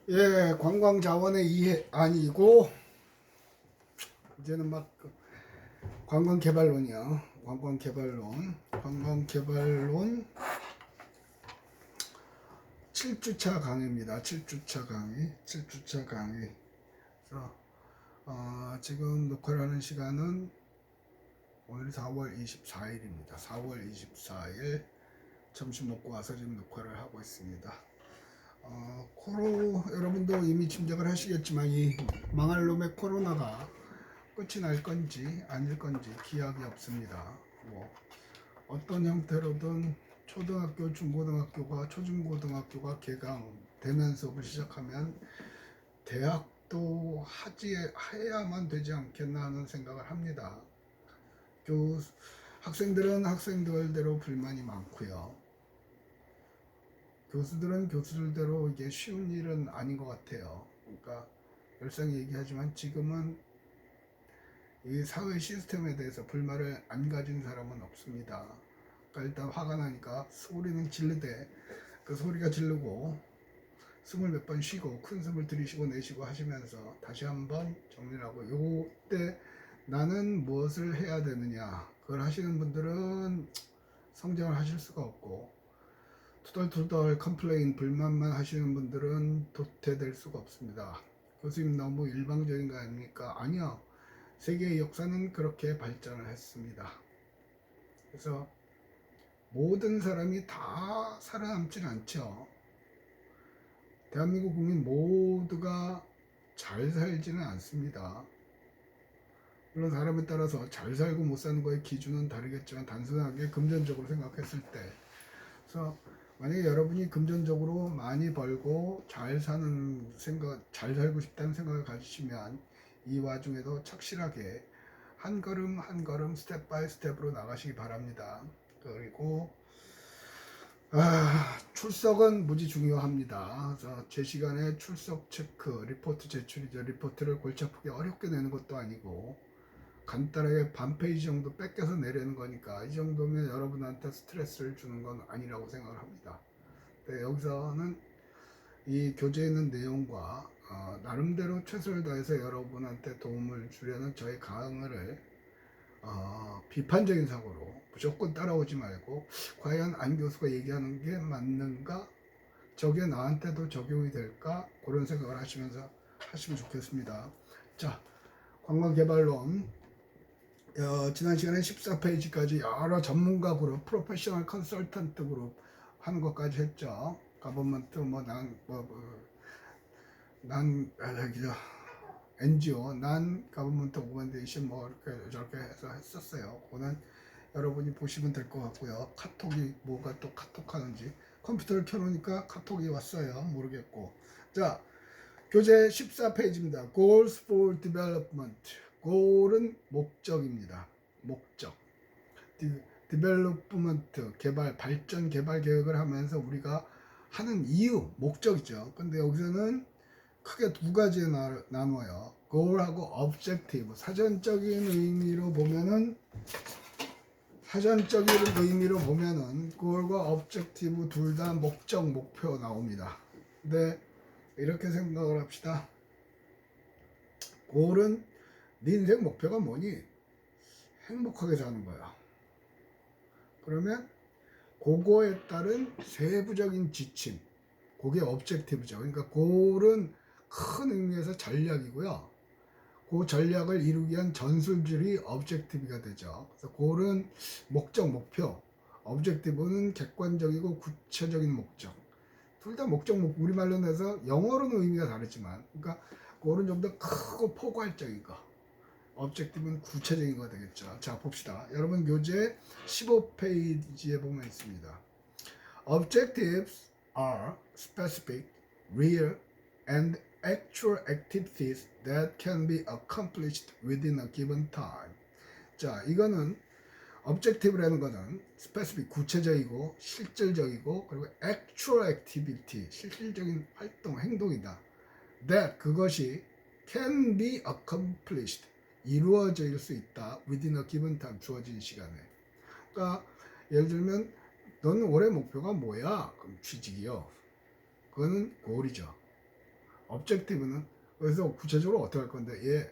예, 관광 자원의 이해 아니고 이제는 막 관광 개발론이요. 관광 개발론, 관광 개발론 7주차 강의입니다. 7주차 강의, 7주차 강의. 그래서 지금 녹화를 하는 시간은 오늘 4월 24일입니다. 4월 24일 점심 먹고 와서 지금 녹화를 하고 있습니다. 여러분도 이미 짐작을 하시겠지만 이 망할 놈의 코로나가 끝이 날 건지 아닐 건지 기약이 없습니다. 뭐 어떤 형태로든 초등학교, 중고등학교가 초중고등학교가 개강되면 수업을 시작하면 대학도 해야만 되지 않겠나 하는 생각을 합니다. 학생들은 학생들대로 불만이 많고요. 교수들은 교수들대로 이게 쉬운 일은 아닌 것 같아요. 그러니까 열성히 얘기하지만 지금은 이 사회 시스템에 대해서 불만을 안 가진 사람은 없습니다. 그러니까 일단 화가 나니까 소리는 지르되 그 소리가 지르고 숨을 몇 번 쉬고 큰 숨을 들이쉬고 내쉬고 하시면서 다시 한번 정리를 하고 요때 나는 무엇을 해야 되느냐 그걸 하시는 분들은 성장을 하실 수가 없고 투덜투덜 컴플레인 불만만 하시는 분들은 도태될 수가 없습니다. 교수님 너무 일방적인 거 아닙니까? 아니요. 세계의 역사는 그렇게 발전을 했습니다. 그래서 모든 사람이 다 살아남지는 않죠. 대한민국 국민 모두가 잘 살지는 않습니다. 물론 사람에 따라서 잘 살고 못 사는 거의 기준은 다르겠지만 단순하게 금전적으로 생각했을 때 그래서 만약에 여러분이 금전적으로 많이 벌고 잘 살고 싶다는 생각을 가지시면 이 와중에도 착실하게 한 걸음 한 걸음 스텝 바이 스텝으로 나가시기 바랍니다. 그리고 출석은 무지 중요합니다. 그래서 제 시간에 출석 체크, 리포트 제출이죠. 리포트를 골치 아프게 어렵게 내는 것도 아니고 간단하게 반 페이지 정도 뺏겨서 내려는 거니까 이 정도면 여러분한테 스트레스를 주는 건 아니라고 생각을 합니다. 네, 여기서는 이 교재에 있는 내용과 나름대로 최선을 다해서 여러분한테 도움을 주려는 저의 강의를 비판적인 사고로 무조건 따라오지 말고 과연 안 교수가 얘기하는 게 맞는가? 저게 나한테도 적용이 될까? 그런 생각을 하시면서 하시면 좋겠습니다. 자, 관광개발론 지난 시간에 14페이지까지 여러 전문가 그룹, 프로페셔널 컨설턴트 그룹 하는 것까지 했죠. 가버먼트 NGO, 난 가버먼트 오건데이션 뭐 이렇게 저렇게 해서 했었어요. 그거는 여러분이 보시면 될 것 같고요. 카톡이 뭐가 또 카톡 하는지 컴퓨터를 켜놓으니까 카톡이 왔어요. 모르겠고. 자, 교재 14페이지입니다. Goals for Development. goal은 목적입니다. 목적. Development, 발전 개발 계획을 하면서 우리가 하는 이유, 목적이죠. 근데 여기서는 크게 두 가지에 나눠요. goal하고 objective. 사전적인 의미로 보면은 goal과 objective 둘 다 목적, 목표 나옵니다. 근데 이렇게 생각을 합시다. goal은 네 인생 목표가 뭐니? 행복하게 사는 거야. 그러면 그거에 따른 세부적인 지침, 그게 objective죠. 그러니까 goal은 큰 의미에서 전략이고요. 그 전략을 이루기 위한 전술들이 objective가 되죠. 그래서 goal은 목적, 목표, objective는 객관적이고 구체적인 목적. 둘 다 목적, 우리말로 내서 영어로는 의미가 다르지만, 그러니까 goal은 좀 더 크고 포괄적인 거, objective는 구체적인 거 되겠죠. 자, 봅시다. 여러분 교재 15페이지에 보면 있습니다. Objectives are specific, real, and actual activities that can be accomplished within a given time. 자, 이거는 objective라는 것은 specific, 구체적이고 실질적이고 그리고 actual activity, 실질적인 활동, 행동이다. That, 그것이 can be accomplished, 이루어질 수 있다. within a given time, 주어진 시간에. 그러니까 예를 들면 너는 올해 목표가 뭐야? 그럼 취직이요. 그거는 goal이죠. objective는 그래서 구체적으로 어떻게 할 건데,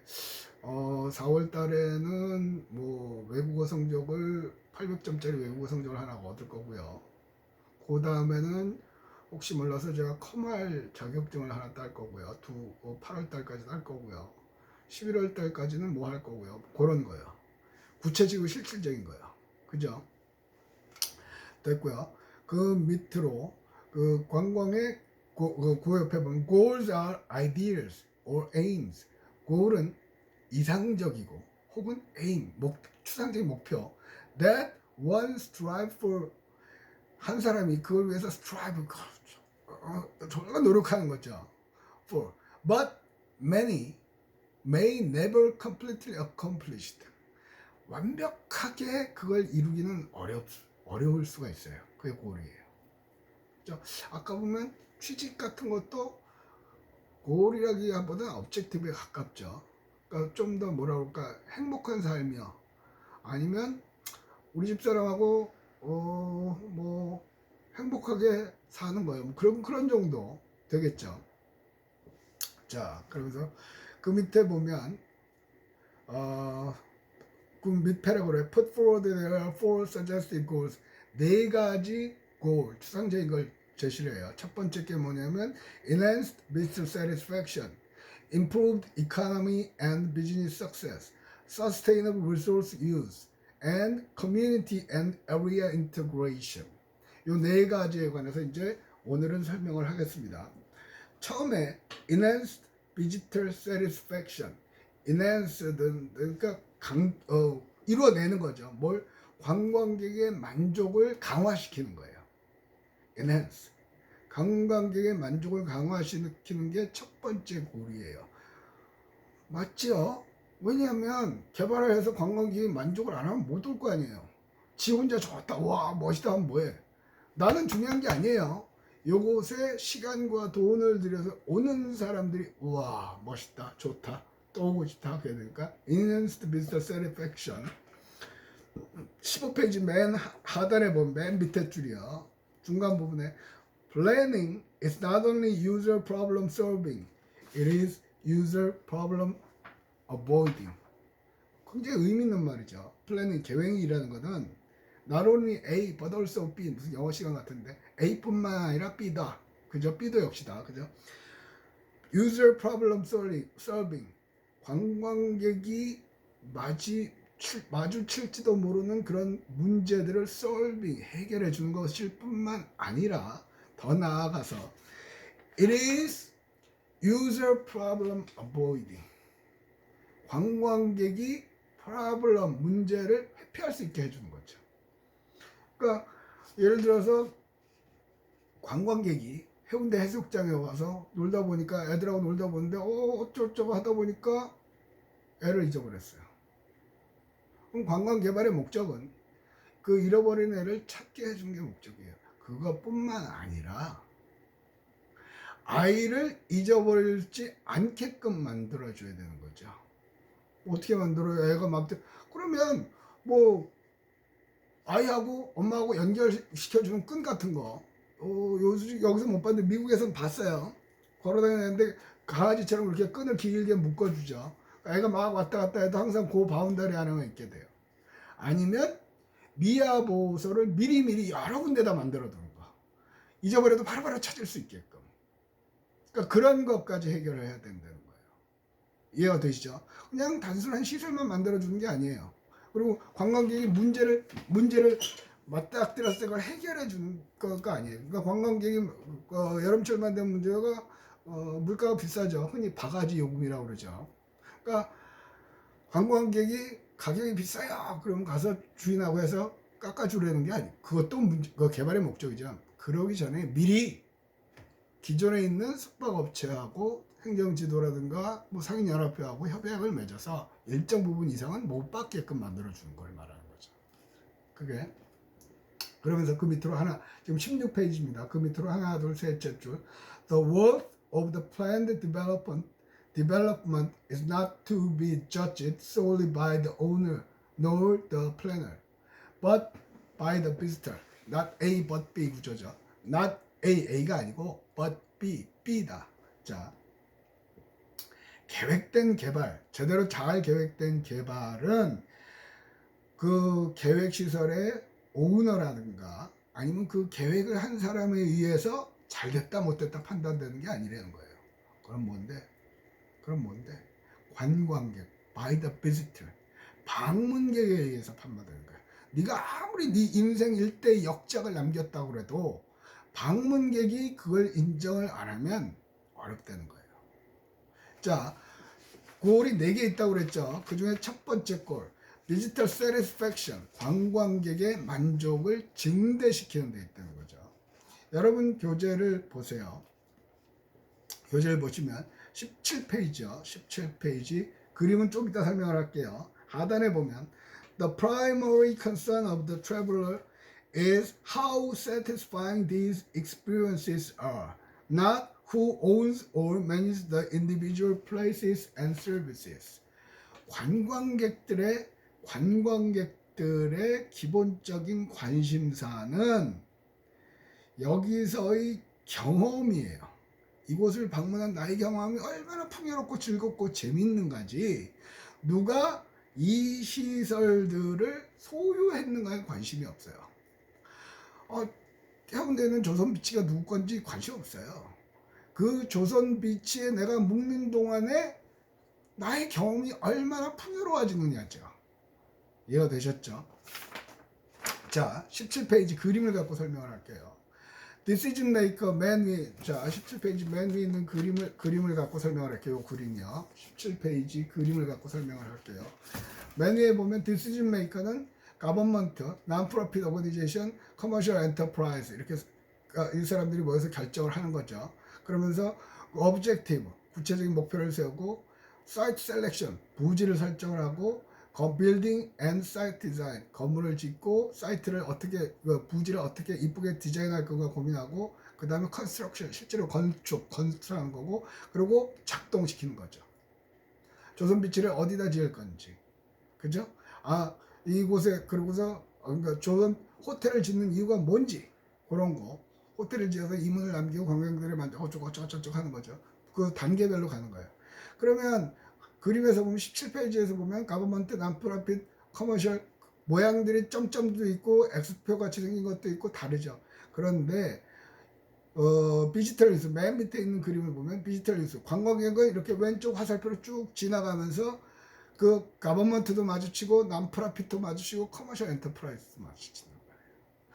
4월 달에는 뭐 외국어 성적을 800점짜리 외국어 성적을 하나 얻을 거고요. 그 다음에는 혹시 몰라서 제가 컴활 자격증을 하나 딸 거고요. 8월 달까지 딸 거고요. 11월 달까지는 뭐 할 거고요. 그런 거요. 구체적이고 실질적인 거요. 그죠? 됐고요. 그 밑으로 그 관광의 그 옆에 보면 goals are ideas or aims. goal은 이상적이고 혹은 aim, 추상적인 목표 that one strive for. 한 사람이 그걸 위해서 strive, 정말 노력하는 거죠. for. But many may never completely accomplished. 완벽하게 그걸 이루기는 어려울 수가 있어요. 그게 고울이에요. 아까 보면 취직 같은 것도 고울이라기보다는 objective에 가깝죠. 그러니까 좀 더 뭐라 그럴까, 행복한 삶이요. 아니면 우리 집사람하고 뭐 행복하게 사는 거예요. 뭐 그런 정도 되겠죠. 자, 그러면서 그 밑에 보면 그 밑 패러그래프 put forward there are four suggested goals. 네 가지 goal, 추상적인 걸 제시를 해요. 첫 번째 게 뭐냐면 enhanced business satisfaction, improved economy and business success, sustainable resource use, and community and area integration. 요 네 가지에 관해서 이제 오늘은 설명을 하겠습니다. 처음에 enhanced visitor satisfaction, enhance는 그러니까 이루어내는 거죠. 뭘? 관광객의 만족을 강화시키는 거예요. enhance. 관광객의 만족을 강화시키는 게 첫 번째 고리예요. 맞죠? 왜냐하면 개발을 해서 관광객이 만족을 안 하면 못 올 거 아니에요. 지 혼자 좋다, 와 멋있다 하면 뭐해? 나는 중요한 게 아니에요. 요곳에 시간과 돈을 들여서 오는 사람들이 우와 멋있다, 좋다, 또 오고 싶다 하게 되니까 enhanced business satisfaction. 15페이지 맨 하단에 보면 맨 밑에 줄이요. 중간 부분에 planning is not only user problem solving, it is user problem avoiding. 굉장히 의미 있는 말이죠. 플래닝, 계획이라는 것은 not only A but also B, 무슨 영어 시간 같은데 A뿐만 아니라 B다. 그죠? B도 역시다. 그죠? user problem solving. 관광객이 마주칠지도 모르는 그런 문제들을 solving, 해결해 주는 것일 뿐만 아니라 더 나아가서 it is user problem avoiding. 관광객이 프로블럼, 문제를 회피할 수 있게 해주는 거죠. 그러니까 예를 들어서 관광객이 해운대 해수욕장에 와서 놀다 보니까 애들하고 놀다 보는데 어쩌고저쩌고 하다 보니까 애를 잊어버렸어요. 그럼 관광 개발의 목적은 그 잃어버린 애를 찾게 해주는 게 목적이에요. 그것뿐만 아니라 아이를 잊어버리지 않게끔 만들어줘야 되는 거죠. 어떻게 만들어요? 애가 맘대로. 그러면 뭐 아이하고 엄마하고 연결시켜주는 끈 같은 거, 여기서 못 봤는데 미국에서는 봤어요. 걸어다니는데 강아지처럼 그렇게 끈을 길게 묶어주죠. 애가 막 왔다 갔다 해도 항상 그 바운더리 안에만 있게 돼요. 아니면 미아 보호소를 미리미리 여러 군데다 만들어 두는 거. 잊어버려도 바로바로 찾을 수 있게끔. 그러니까 그런 것까지 해결을 해야 된다는 거예요. 이해가 되시죠? 그냥 단순한 시설만 만들어 주는 게 아니에요. 그리고 관광객이 문제를 맞닥뜨렸을 걸 해결해 주는 거가 아니에요. 그러니까 관광객이 여름철만 되면 문제가 물가가 비싸죠. 흔히 바가지 요금이라고 그러죠. 그러니까 관광객이 가격이 비싸요. 그럼 가서 주인하고 해서 깎아주려는 게 아니에요. 그것도 그 개발의 목적이죠. 그러기 전에 미리 기존에 있는 숙박업체하고 행정지도라든가 뭐 상인연합회하고 협약을 맺어서 일정 부분 이상은 못 받게끔 만들어주는 걸 말하는 거죠. 그게 그러면서 그 밑으로 지금 16페이지입니다. 그 밑으로 하나, 둘, 셋째 줄. The worth of the planned development is not to be judged solely by the owner nor the planner, but by the visitor. Not A but B 구조죠. Not A가 아니고 but B, B다. 자, 계획된 개발, 제대로 잘 계획된 개발은 그 계획시설의 오너라든가 아니면 그 계획을 한 사람에 의해서 잘 됐다 못 됐다 판단되는 게 아니라는 거예요. 그럼 뭔데? 관광객, by the visitor, 방문객에 의해서 판단되는 거야. 네가 아무리 네 인생 일대 역작을 남겼다고 그래도 방문객이 그걸 인정을 안 하면 어렵다는 거예요. 자, 골이 4개 있다고 그랬죠. 그 중에 첫 번째 골, 디지털 satisfaction, 관광객의 만족을 증대시키는 데 있다는 거죠. 여러분 교재를 보세요. 교재를 보시면 17페이지요. 17페이지 그림은 좀 이따 설명을 할게요. 하단에 보면 The primary concern of the traveler is how satisfying these experiences are, not who owns or manages the individual places and services. 관광객들의 기본적인 관심사는 여기서의 경험이에요. 이곳을 방문한 나의 경험이 얼마나 풍요롭고 즐겁고 재밌는가지 누가 이 시설들을 소유했는가에 관심이 없어요. 해운대는 조선 비치가 누구 건지 관심 없어요. 그 조선 비치에 내가 묵는 동안에 나의 경험이 얼마나 풍요로워지느냐죠. 이해가 되셨죠? 자, 17페이지 그림을 갖고 설명을 할게요. Decision maker 맨 위, 자 17페이지 맨 위에 있는 그림을 갖고 설명을 할게요. 그림이요. 17페이지 그림을 갖고 설명을 할게요. 맨 위에 보면 decision maker는 government, non-profit organization, commercial enterprise 이렇게 이 사람들이 모여서 결정을 하는 거죠. 그러면서 objective, 구체적인 목표를 세우고 site selection, 부지를 설정을 하고 building and site design, 건물을 짓고 사이트를 어떻게 부지를 어떻게 이쁘게 디자인할 건가 고민하고 그 다음에 construction, 실제로 건축하는 거고 그리고 작동시키는 거죠. 조선 비치를 어디다 지을 건지, 그죠? 이곳에 그러고서 그러니까 조선 호텔을 짓는 이유가 뭔지 그런 거 호텔을 지어서 이문을 남기고 관광객들을 만들고 어쩌고 하는 거죠. 그 단계별로 가는 거예요. 그러면 그림에서 보면 17페이지에서 보면 가버먼트, 난프라핏, 커머셜 모양들이 점점도 있고 X표 같이 생긴 것도 있고 다르죠. 그런데 비지털 뉴스 맨 밑에 있는 그림을 보면 비지털 뉴스 관광객은 이렇게 왼쪽 화살표로 쭉 지나가면서 그 가버먼트도 마주치고 난프라핏도 마주치고 커머셜 엔터프라이즈도 마주치는 거예요.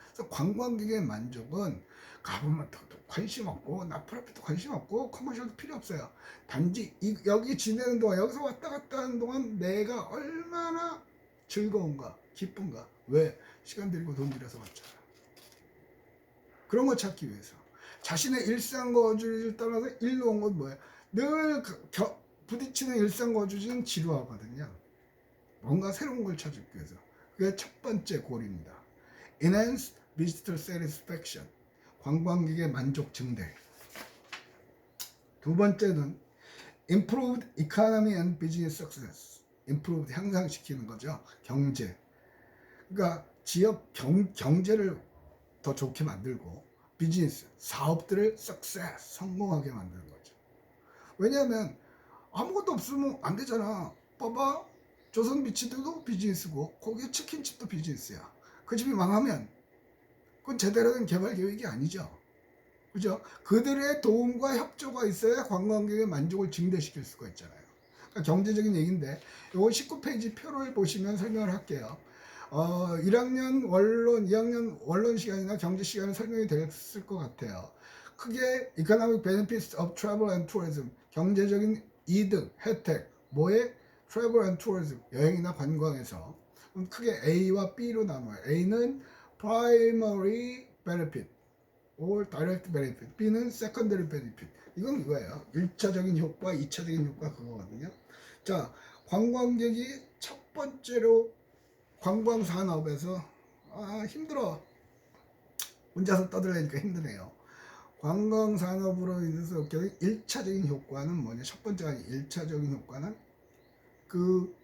그래서 관광객의 만족은 가버먼트도 관심 없고 나프라핏도 관심 없고 커머셜도 필요 없어요. 단지 여기 지내는 동안 여기서 왔다 갔다 하는 동안 내가 얼마나 즐거운가 기쁜가. 왜? 시간 들이고 돈 들여서 왔잖아. 그런 거 찾기 위해서 자신의 일상 거주를 떠나서 일로 온 건 뭐예요? 늘 부딪히는 일상 거주지는 지루하거든요. 뭔가 새로운 걸 찾기 위해서. 그게 첫 번째 골입니다. Enhance visitor satisfaction, 관광객의 만족 증대. 두 번째는 Improved economy and business success, Improved 향상시키는 거죠. 경제. 그러니까 지역 경제를 더 좋게 만들고 비즈니스, 사업들을 success, 성공하게 만드는 거죠. 왜냐하면 아무것도 없으면 안 되잖아. 봐봐. 조선 비치도 비즈니스고 거기 치킨집도 비즈니스야. 그 집이 망하면 그건 제대로 된 개발 계획이 아니죠. 그죠? 그들의 도움과 협조가 있어야 관광객의 만족을 증대시킬 수가 있잖아요. 그러니까 경제적인 얘기인데 요거 19페이지 표를 보시면 설명을 할게요. 1학년 원론, 2학년 원론 시간이나 경제 시간에 설명이 됐을 것 같아요. 크게 Economic Benefits of Travel and Tourism, 경제적인 이득, 혜택, 뭐에? Travel and Tourism, 여행이나 관광에서 크게 A와 B로 나눠요. A는 Primary Benefit or Direct Benefit, B는 Secondary Benefit. 이건 이거예요. 1차적인 효과, 2차적인 효과 그거거든요. 자, 관광객이 첫 번째로 관광산업에서 힘들어. 혼자서 떠들려니까 힘드네요. 관광산업으로 인해서 얻게 1차적인 효과는 뭐냐? 첫 번째가 1차적인 효과는 그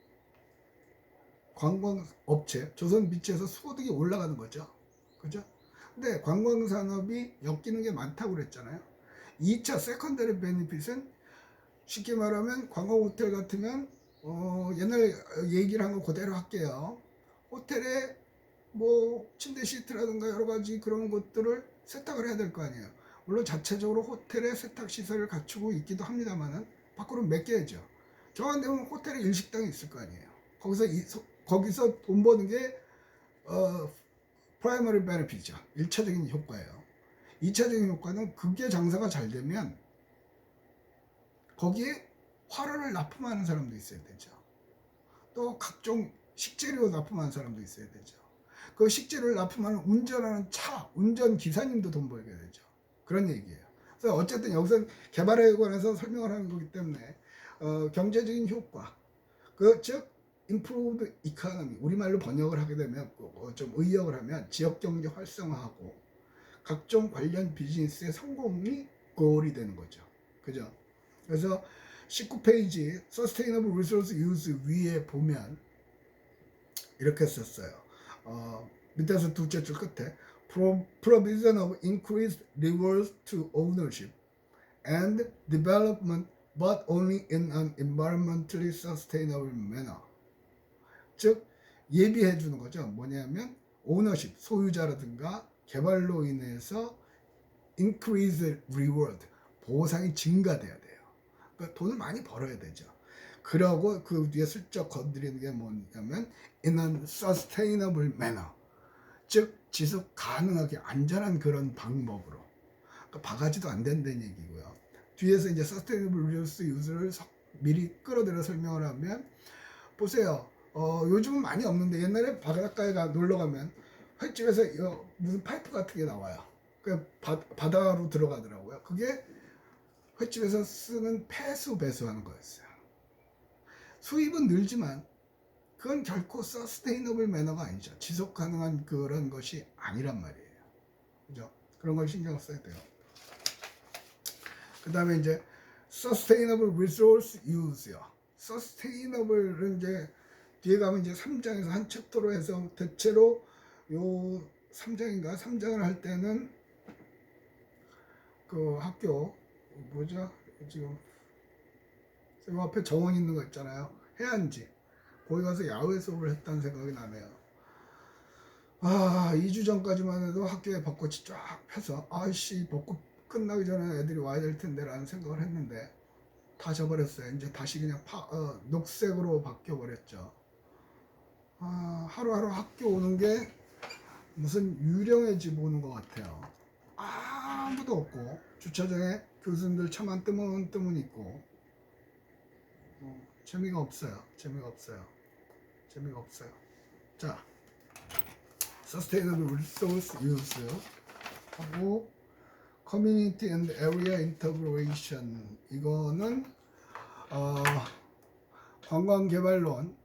관광업체, 조선 비치에서 소득이 올라가는 거죠. 그죠? 근데 관광산업이 엮이는 게 많다고 그랬잖아요. 2차 세컨더리 베니핏은 쉽게 말하면 관광 호텔 같으면 옛날 얘기를 한 거 그대로 할게요. 호텔에 뭐 침대 시트라든가 여러 가지 그런 것들을 세탁을 해야 될 거 아니에요. 물론 자체적으로 호텔에 세탁 시설을 갖추고 있기도 합니다만은 밖으로 맡겨야죠. 정한 데면 호텔에 일식당이 있을 거 아니에요. 거기서 돈 버는 게 프라이머리 베네핏이죠. 1차적인 효과예요. 2차적인 효과는 그게 장사가 잘 되면 거기에 화로를 납품하는 사람도 있어야 되죠. 또 각종 식재료 납품하는 사람도 있어야 되죠. 그 식재료를 납품하는 운전하는 운전 기사님도 돈 벌게 되죠. 그런 얘기예요. 그래서 어쨌든 여기서 개발에 관해서 설명을 하는 거기 때문에 경제적인 효과, 즉 improved economy, 우리말로 번역을 하게 되면 좀 의역을 하면 지역 경제 활성화하고 각종 관련 비즈니스의 성공이 goal이 되는 거죠. 그죠? 그래서 19페이지 Sustainable Resource Use 위에 보면 이렇게 썼어요. 밑에서 둘째 줄 끝에 Provision of increased rewards to ownership and development but only in an environmentally sustainable manner. 즉 예비해 주는 거죠. 뭐냐면 오너십, 소유자라든가 개발로 인해서 increased reward, 보상이 증가돼야 돼요. 그러니까 돈을 많이 벌어야 되죠. 그러고 그 뒤에 슬쩍 건드리는 게 뭐냐면 in a sustainable manner, 즉 지속 가능하게 안전한 그런 방법으로. 그러니까 바가지도 안 된다는 얘기고요. 뒤에서 이제 sustainable resource use를 미리 끌어들여 설명을 하면 보세요. 요즘은 많이 없는데 옛날에 바닷가에 놀러 가면 횟집에서 무슨 파이프 같은 게 나와요. 그 바다로 들어가더라고요. 그게 횟집에서 쓰는 폐수 배수하는 거였어요. 수입은 늘지만 그건 결코 서스테이너블 매너가 아니죠. 지속 가능한 그런 것이 아니란 말이에요. 그죠? 그런 걸 신경 써야 돼요. 그 다음에 이제 Sustainable Resource Use요. Sustainable은 이제 뒤에 가면 이제 3장에서 한 챕터로 해서 대체로 요 3장인가 3장을 할 때는 그 학교 뭐죠? 지금 쌤 앞에 정원 있는 거 있잖아요. 해안지. 거기 가서 야외 수업을 했다는 생각이 나네요. 2주 전까지만 해도 학교에 벚꽃이 쫙 펴서 아이씨 벚꽃 끝나기 전에 애들이 와야 될 텐데 라는 생각을 했는데 다 져버렸어요. 이제 다시 그냥 녹색으로 바뀌어 버렸죠. 하루하루 학교 오는 게 무슨 유령의 집 오는 것 같아요. 아무도 없고 주차장에 교수님들 차만 뜨문 있고 재미가 없어요. 자, Sustainable Resource Use 하고 Community and Area Integration, 이거는 관광개발론,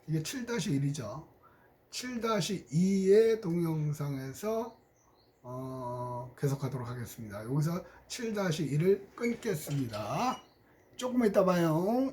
이게 7-1이죠. 7-2의 동영상에서 계속하도록 하겠습니다. 여기서 7-1을 끊겠습니다. 조금 이따 봐요.